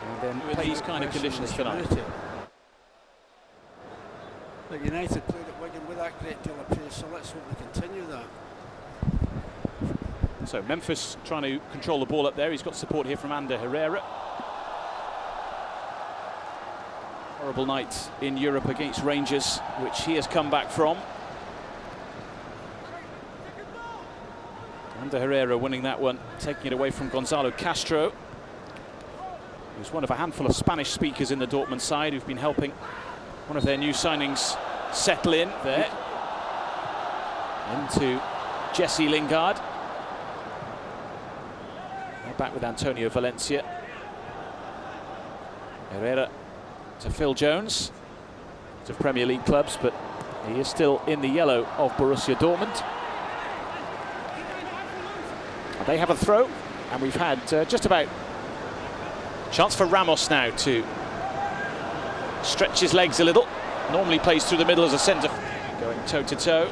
And then with these kind of conditions tonight. But United played at Wigan with that great deal of pace, so let's hope they continue that. So Memphis trying to control the ball up there. He's got support here from Herrera. Horrible night in Europe against Rangers, which he has come back from. Herrera winning that one, taking it away from Gonzalo Castro, who's one of a handful of Spanish speakers in the Dortmund side who've been helping one of their new signings settle in there. Into Jesse Lingard. Now back with Antonio Valencia. Herrera to Phil Jones. To Premier League clubs, but he is still in the yellow of Borussia Dortmund. They have a throw, and we've had just about chance for Ramos now to stretch his legs a little. Normally plays through the middle as a centre, going toe-to-toe.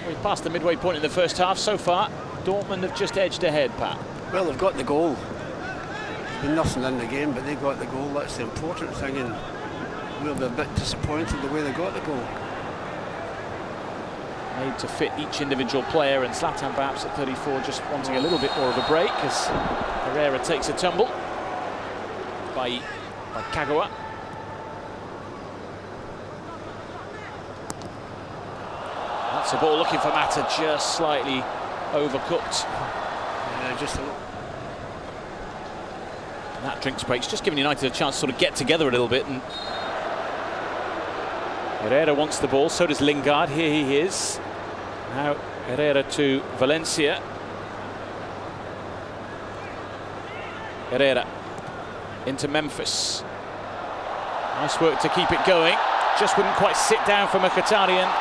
We've passed the midway point in the first half. So far, Dortmund have just edged ahead, Pat. Well, they've got the goal. There's been nothing in the game, but they got the goal. That's the important thing, and we'll be a bit disappointed the way they got the goal. Made to fit each individual player, and Zlatan perhaps at 34 just wanting a little bit more of a break as Herrera takes a tumble by Kagawa. That's a ball looking for Mata, just slightly overcooked. Yeah, just a little. And that drinks breaks, just giving United a chance to sort of get together a little bit. And Herrera wants the ball, so does Lingard. Here he is. Now Herrera to Valencia. Herrera into Memphis. Nice work to keep it going. Just wouldn't quite sit down for Mkhitaryan.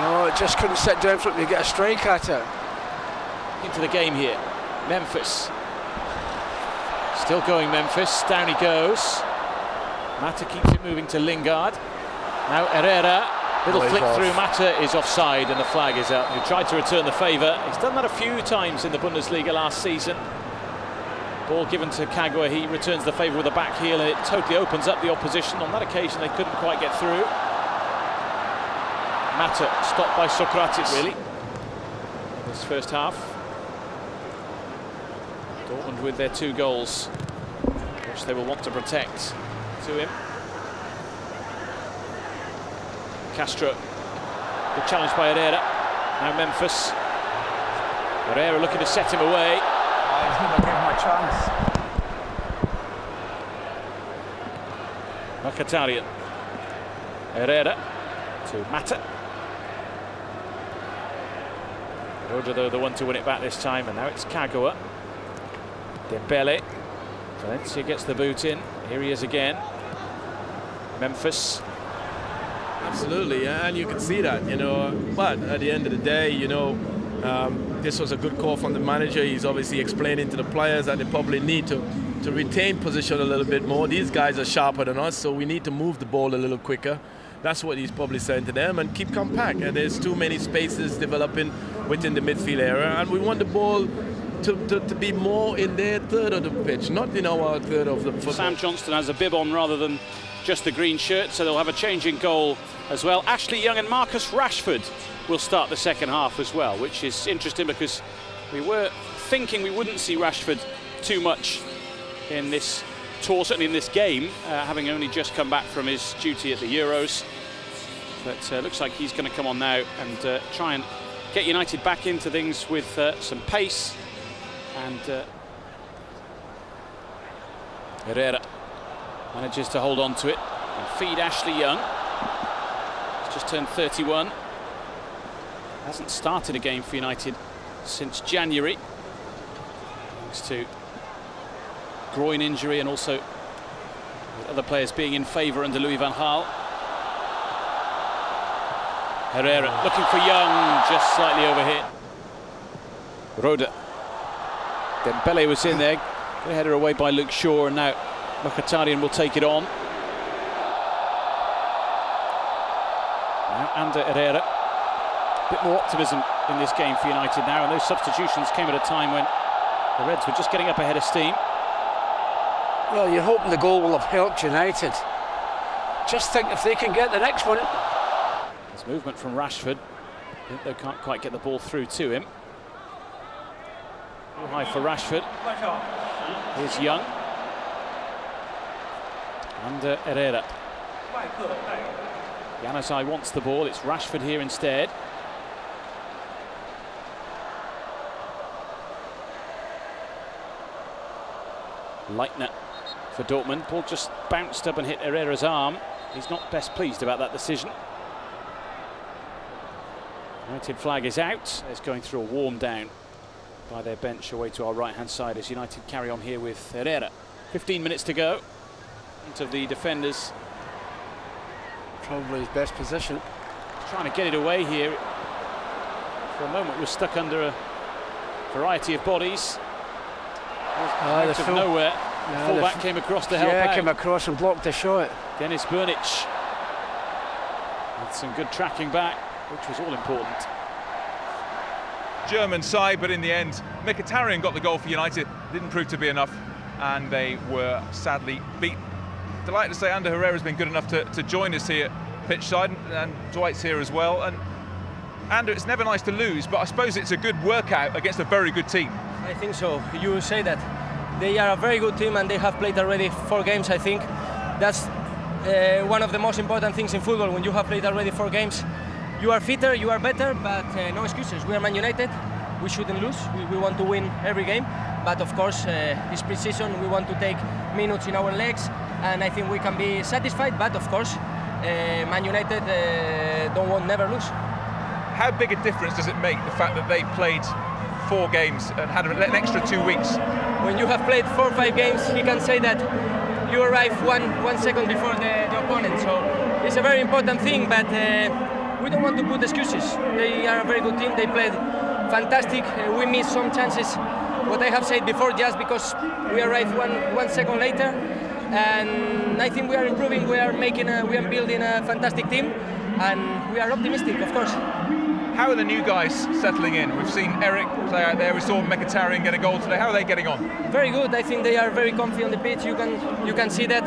No, it just couldn't sit down for it. You get a strike at it. Into the game here. Memphis. Still going Memphis. Down he goes. Mata keeps it moving to Lingard. Now Herrera. Little flick through. Mata is offside and the flag is up. He tried to return the favour. He's done that a few times in the Bundesliga last season. Ball given to Kagawa. He returns the favour with a back heel, and it totally opens up the opposition. On that occasion, they couldn't quite get through. Mata stopped by Socrates, really, in this first half. Dortmund with their 2 goals, which they will want to protect to him. Castro, good challenge by Herrera. Now Memphis. Herrera looking to set him away. He's going to give him a chance. Mkhitaryan. Herrera to Mata. Roger, though, the one to win it back this time, and now it's Kagawa. Dembele. Valencia gets the boot in. Here he is again. Memphis. Absolutely, and you can see that, you know. But at the end of the day, you know, this was a good call from the manager. He's obviously explaining to the players that they probably need to retain position a little bit more. These guys are sharper than us, so we need to move the ball a little quicker. That's what he's probably saying to them, and keep compact. And there's too many spaces developing within the midfield area, and we want the ball to be more in their third of the pitch, not in our third of the football. Sam Johnston has a bib on rather than just the green shirt, so they'll have a change in goal as well. Ashley Young and Marcus Rashford will start the second half as well, which is interesting because we were thinking we wouldn't see Rashford too much in this tour, certainly in this game, having only just come back from his duty at the Euros. But looks like he's going to come on now and try and get United back into things with some pace. And Herrera manages to hold on to it and feed Ashley Young. He's just turned 31. Hasn't started a game for United since January, thanks to groin injury and also with other players being in favour under Louis van Gaal. Herrera looking for Young, just slightly overhit. Roda. Dembele was in there, got a header away by Luke Shaw, and now Mkhitaryan will take it on. Now Ander Herrera. A bit more optimism in this game for United now, and those substitutions came at a time when The Reds were just getting up ahead of steam. Well, you're hoping the goal will have helped United. Just think if they can get the next one. There's movement from Rashford. I think they can't quite get the ball through to him. Too high for Rashford. Here's Young. And Herrera. Januzaj wants the ball. It's Rashford here instead. Leitner for Dortmund. Ball just bounced up and hit Herrera's arm. He's not best pleased about that decision. United flag is out. It's going through a warm down by their bench away to our right hand side as United carry on here with Herrera. 15 minutes to go. Into the defenders. Probably his best position. Trying to get it away here. For a moment we're stuck under a variety of bodies. Out of nowhere, fullback came across to help out. Yeah, came across and blocked the shot. Dennis Burnic with some good tracking back, which was all important. German side, but in the end, Mkhitaryan got the goal for United. Didn't prove to be enough, and they were sadly beat. Delighted to say Ander Herrera has been good enough to join us here pitch side, and Dwight's here as well. And Ander, it's never nice to lose, but I suppose it's a good workout against a very good team. I think so. You say that. They are a very good team and they have played already 4 games, I think. That's one of the most important things in football. When you have played already 4 games, you are fitter, you are better, but no excuses. We are Man United. We shouldn't lose. We want to win every game. But of course, this pre-season, we want to take minutes in our legs, and I think we can be satisfied. But of course, Man United never lose. How big a difference does it make the fact that they played 4 games and had an extra 2 weeks? When you have played 4 or 5 games, he can say that you arrive one second before the opponent. So it's a very important thing, but we don't want to put excuses. They are a very good team. They played fantastic. We missed some chances. What I have said before, just because we arrived one second later, and I think we are improving. We are building a fantastic team, and we are optimistic, of course. How are the new guys settling in? We've seen Eric play out there. We saw Mkhitaryan get a goal today. How are they getting on? Very good. I think they are very comfy on the pitch. You can see that.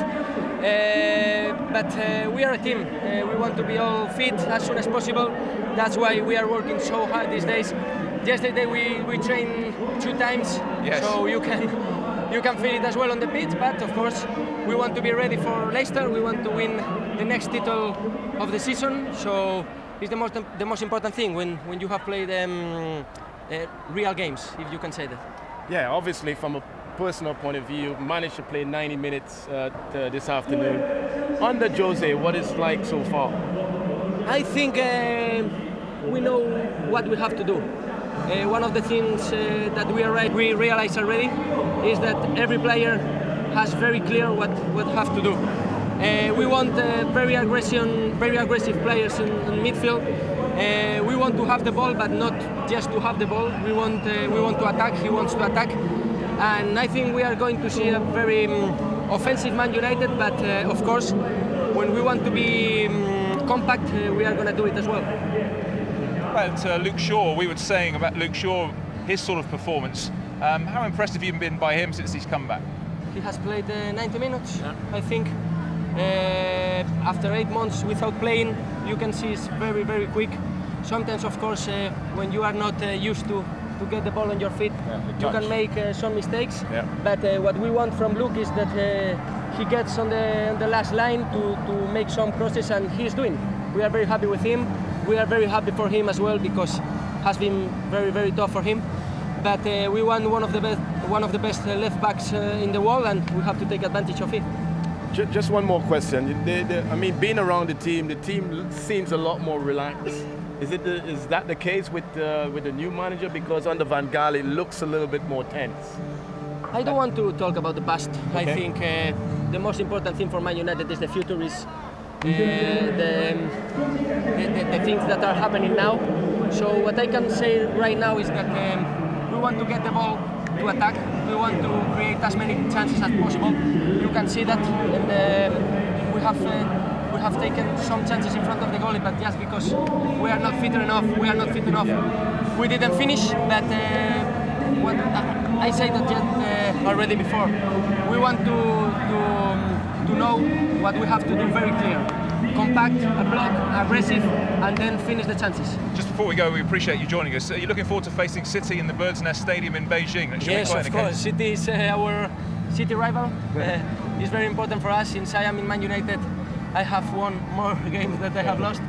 But we are a team. We want to be all fit as soon as possible. That's why we are working so hard these days. Yesterday we trained 2 times, yes. So you can feel it as well on the pitch. But of course, we want to be ready for Leicester. We want to win the next title of the season. So it's the most important thing when you have played real games, if you can say that. Yeah, obviously from a personal point of view, managed to play 90 minutes this afternoon. Under Jose, what is like so far? I think we know what we have to do. One of the things that we realize already is that every player has very clear what have to do. We want very aggressive players in midfield. We want to have the ball, but not just to have the ball. We want to attack. He wants to attack, and I think we are going to see a very offensive Man United. But of course, when we want to be compact, we are going to do it as well. About Luke Shaw, we were saying about Luke Shaw, his sort of performance. How impressed have you been by him since he's come back? He has played 90 minutes, yeah. I think. After 8 months without playing, you can see it's very, very quick. Sometimes, of course, when you are not used to get the ball on your feet, you can make some mistakes. Yeah. But what we want from Luke is that he gets on the last line to make some crosses, and he's doing. We are very happy with him. We are very happy for him as well, because it has been very, very tough for him. But we want one of the best left backs in the world, and we have to take advantage of it. Just one more question. I mean, being around the team seems a lot more relaxed. Is that the case with the new manager? Because under Van Gaal it looks a little bit more tense. I don't want to talk about the past. Okay. I think the most important thing for Man United is the future, is the things that are happening now. So what I can say right now is that we want to get the ball to attack. We want to create as many chances as possible. You can see that, and we have taken some chances in front of the goalie, but just because we are not fit enough, we didn't finish. But I say that yet already before. We want to know what we have to do very clear. Compact, block, aggressive, and then finish the chances. Just before we go, we appreciate you joining us. Are you looking forward to facing City in the Bird's Nest Stadium in Beijing? That should Yes, be quite of an course. City is our city rival. It's very important for us. Since I am in Man United, I have won more games that I have lost.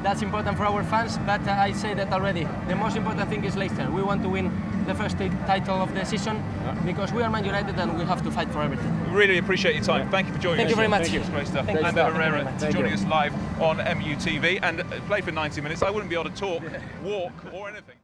That's important for our fans, but I say that already. The most important thing is later. We want to win the first title of the season because we are Man United and we have to fight for everything. We really appreciate your time. Thank you for joining us. Thank you very much. It's great stuff. Thank you. And Herrera joining us live on MUTV and played for 90 minutes. I wouldn't be able to talk, walk or anything.